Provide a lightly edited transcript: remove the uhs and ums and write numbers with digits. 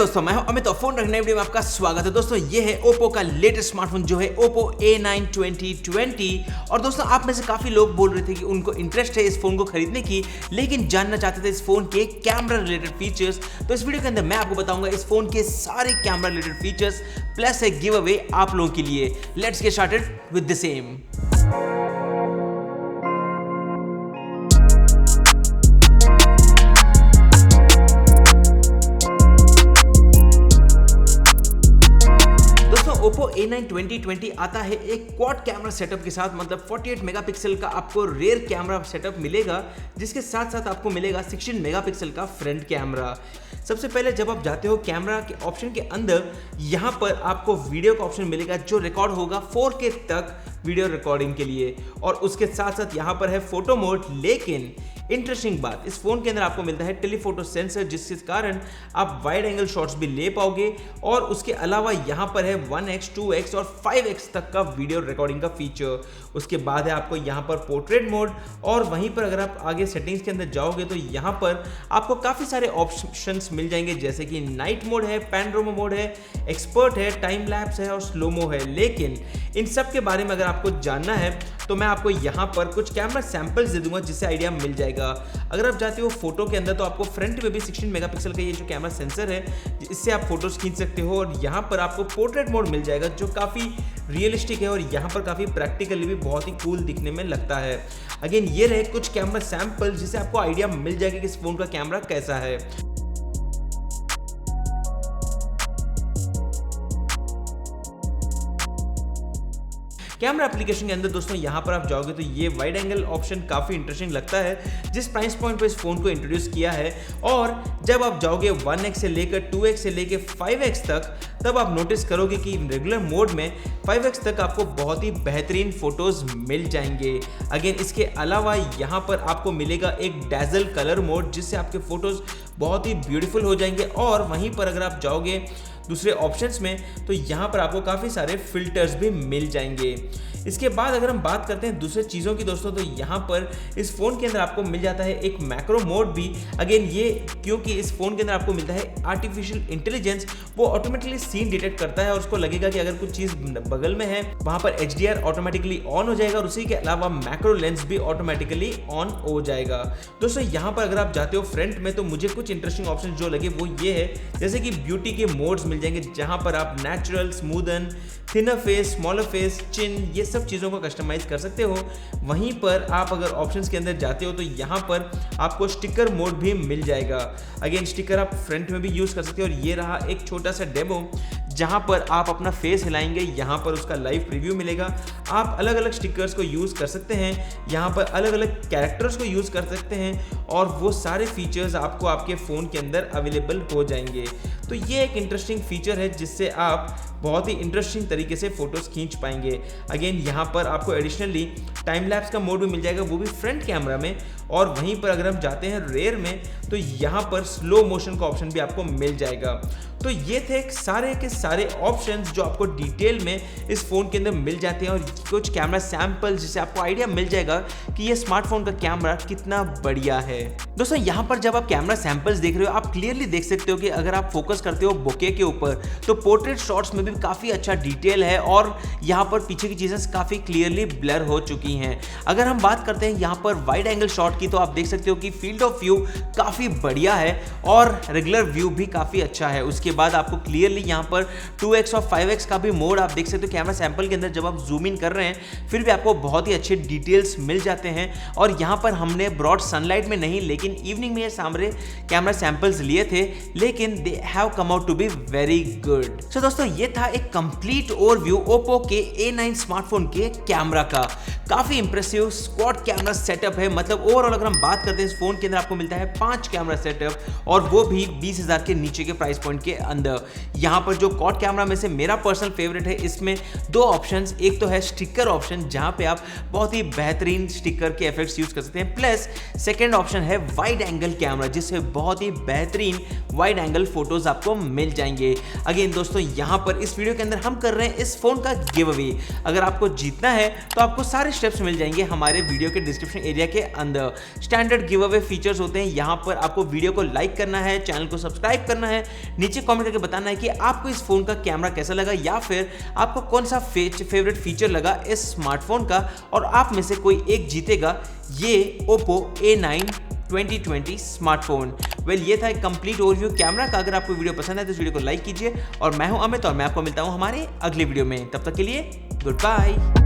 दोस्तों, मैं हूं अमित और फोन रखने वीडियो में आपका स्वागत है। दोस्तों ये है ओप्पो का लेटेस्ट स्मार्टफोन जो है ओप्पो A9 2020। और दोस्तों आप में से काफी लोग बोल रहे थे कि उनको इंटरेस्ट है इस फोन को खरीदने की, लेकिन जानना चाहते थे इस फोन के कैमरा रिलेटेड फीचर्स। तो इस वीडियो के अंदर मैं आपको बताऊंगा इस फोन के सारे कैमरा रिलेटेड फीचर्स प्लस एक गिव अवे आप लोगों के लिए। Let's get started with the same. Oppo A9 2020 आता है एक क्वाड कैमरा सेटअप के साथ, मतलब 48 मेगापिक्सल का आपको रेयर कैमरा सेटअप मिलेगा, जिसके साथ साथ आपको मिलेगा 16 मेगापिक्सल का फ्रंट कैमरा। सबसे पहले जब आप जाते हो कैमरा के ऑप्शन के अंदर, यहाँ पर आपको वीडियो का ऑप्शन मिलेगा जो रिकॉर्ड होगा 4K तक वीडियो रिकॉर्डिंग के लिए, और उसके साथ साथ यहाँ पर है फोटो मोड। लेकिन इंटरेस्टिंग बात, इस फोन के अंदर आपको मिलता है टेलीफोटो सेंसर, जिसके कारण आप वाइड एंगल शॉट्स भी ले पाओगे, और उसके अलावा यहाँ पर है 1x 2x और 5x तक का वीडियो रिकॉर्डिंग का फीचर। उसके बाद है आपको यहाँ पर पोर्ट्रेट मोड, और वहीं पर अगर आप आगे सेटिंग्स के अंदर जाओगे तो यहाँ पर आपको काफ़ी सारे ऑप्शंस मिल जाएंगे, जैसे कि नाइट मोड है, पैनोरामा मोड है, एक्सपर्ट है, टाइम लैप्स है और स्लोमो है। लेकिन इन सब के बारे में अगर आपको जानना है तो मैं आपको यहाँ पर कुछ कैमरा सैंपल्स दे दूंगा, जिससे आइडिया मिल जाएगा। अगर आप जाते हो फोटो के अंदर तो आपको फ्रंट में भी 16 मेगापिक्सल का ये जो कैमरा सेंसर है, इससे आप फोटोज खींच सकते हो, और यहाँ पर आपको पोर्ट्रेट मोड मिल जाएगा जो काफ़ी रियलिस्टिक है और यहाँ पर काफ़ी प्रैक्टिकली भी बहुत ही कूल दिखने में लगता है। अगेन ये रहे कुछ कैमरा सैंपल, जिससे आपको आइडिया मिल जाएगा कि इस फोन का कैमरा कैसा है। कैमरा एप्लीकेशन के अंदर दोस्तों यहाँ पर आप जाओगे तो ये वाइड एंगल ऑप्शन काफ़ी इंटरेस्टिंग लगता है, जिस प्राइस पॉइंट पर इस फोन को इंट्रोड्यूस किया है। और जब आप जाओगे 1x से लेकर 2x से लेकर 5x तक, तब आप नोटिस करोगे कि रेगुलर मोड में 5x तक आपको बहुत ही बेहतरीन फोटोज मिल जाएंगे। अगेन इसके अलावा यहाँ पर आपको मिलेगा एक डैजल कलर मोड, जिससे आपके फोटोज बहुत ही ब्यूटीफुल हो जाएंगे। और वहीं पर अगर आप जाओगे दूसरे ऑप्शंस में तो यहाँ पर आपको काफ़ी सारे फिल्टर्स भी मिल जाएंगे। इसके बाद अगर हम बात करते हैं दूसरे चीज़ों की दोस्तों, तो यहाँ पर इस फ़ोन के अंदर आपको मिल जाता है एक मैक्रो मोड भी। अगेन ये क्योंकि इस फ़ोन के अंदर आपको मिलता है आर्टिफिशियल इंटेलिजेंस, वो ऑटोमेटिकली सीन डिटेक्ट करता है और उसको लगेगा कि अगर कुछ चीज़ बगल में है, वहाँ पर HDR ऑटोमेटिकली ऑन हो जाएगा, और उसी के अलावा मैक्रो लेंस भी ऑटोमेटिकली ऑन हो जाएगा। दोस्तों यहाँ पर अगर आप जाते हो फ्रंट में, तो मुझे कुछ इंटरेस्टिंग ऑप्शन जो लगे वो ये है, जैसे कि ब्यूटी के मोड्स मिल जाएंगे, जहाँ पर आप natural, smoothen, thinner face, smaller face, chin, ये सब चीज़ों को कस्टमाइज कर सकते हो। वहीं पर आप अगर ऑप्शंस के अंदर जाते हो तो यहाँ पर आपको स्टिकर मोड भी मिल जाएगा। अगेन स्टिकर आप फ्रंट में भी यूज़ कर सकते हो, और ये रहा एक छोटा सा डेमो जहाँ पर आप अपना फेस हिलाएंगे, यहाँ पर उसका लाइव प्रीव्यू मिलेगा। आप अलग अलग स्टिकर्स को यूज़ कर सकते हैं, यहाँ पर अलग अलग कैरेक्टर्स को यूज़ कर सकते हैं, और वो सारे फीचर्स आपको आपके फ़ोन के अंदर अवेलेबल हो जाएंगे। तो ये एक इंटरेस्टिंग फीचर है, जिससे आप बहुत ही इंटरेस्टिंग तरीके से फोटोज़ खींच पाएंगे। अगेन यहाँ पर आपको एडिशनली टाइम लैप्स का मोड भी मिल जाएगा, वो भी फ्रंट कैमरा में। और वहीं पर अगर हम जाते हैं रेयर में, तो यहाँ पर स्लो मोशन का ऑप्शन भी आपको मिल जाएगा। तो ये थे सारे के सारे ऑप्शंस जो आपको डिटेल में इस फ़ोन के अंदर मिल जाते हैं, और कुछ कैमरा सैंपल, जिससे आपको आइडिया मिल जाएगा कि ये स्मार्टफोन का कैमरा कितना बढ़िया है। दोस्तों यहाँ पर जब आप कैमरा सैंपल्स देख रहे हो, आप क्लियरली देख सकते हो कि अगर आप फोकस करते हो बोके के ऊपर, तो पोर्ट्रेट शॉट्स में भी काफ़ी अच्छा डिटेल है, और यहाँ पर पीछे की चीज़ें काफ़ी क्लियरली ब्लर हो चुकी हैं। अगर हम बात करते हैं यहाँ पर वाइड एंगल शॉट की, तो आप देख सकते हो कि फील्ड ऑफ व्यू काफ़ी बढ़िया है, और रेगुलर व्यू भी काफ़ी अच्छा है। उसके बाद आपको क्लियरली यहाँ पर 2x और 5x का भी मोड आप देख सकते हो कैमरा सैंपल के अंदर। जब आप जूम इन कर रहे हैं, फिर भी आपको बहुत ही अच्छे डिटेल्स मिल जाते हैं। और यहाँ पर हमने ब्रॉड सनलाइट में नहीं, लेकिन इवनिंग में ये सामने कैमरा सैंपल्स लिए थे, लेकिन they have come out to be very good. So दोस्तों ये था एक कंप्लीट ओवरव्यू ओप्पो के A9 स्मार्टफोन के कैमरा का। काफ़ी इंप्रेसिव स्क्वाड कैमरा सेटअप है, मतलब ओवरऑल अगर हम बात करते हैं इस फोन के अंदर आपको मिलता है 5 कैमरा सेटअप, और वो भी 20,000 के नीचे के प्राइस पॉइंट के अंदर। यहाँ पर जो क्वाड कैमरा में से मेरा पर्सनल फेवरेट है, इसमें 2 ऑप्शंस, एक तो है स्टिकर ऑप्शन, जहाँ पे आप बहुत ही बेहतरीन स्टिकर के इफेक्ट्स यूज कर सकते हैं, प्लस सेकेंड ऑप्शन है वाइड एंगल कैमरा, जिससे बहुत ही बेहतरीन वाइड एंगल फोटोज आपको मिल जाएंगे। अगेन दोस्तों, यहाँ पर इस वीडियो के अंदर हम कर रहे हैं इस फोन का गिव अवे। अगर आपको जीतना है तो आपको सारे स्टेप्स मिल जाएंगे हमारे वीडियो के डिस्क्रिप्शन एरिया के अंदर। स्टैंडर्ड गिव अवे फीचर्स होते हैं। यहाँ पर आपको वीडियो को लाइक करना है, चैनल को सब्सक्राइब करना है, नीचे कमेंट करके बताना है कि आपको इस फोन का कैमरा कैसा लगा या फिर आपको कौन सा फेवरेट फीचर लगा इस स्मार्टफोन का, और आप में से कोई एक जीतेगा ये Oppo A9 2020 स्मार्टफोन। ये था एक कंप्लीट ओवरव्यू कैमरा का। अगर आपको वीडियो पसंद है तो इस वीडियो को लाइक कीजिए, और मैं हूं अमित और मैं आपको मिलता हूं हमारे अगले वीडियो में। तब तक के लिए गुड बाय।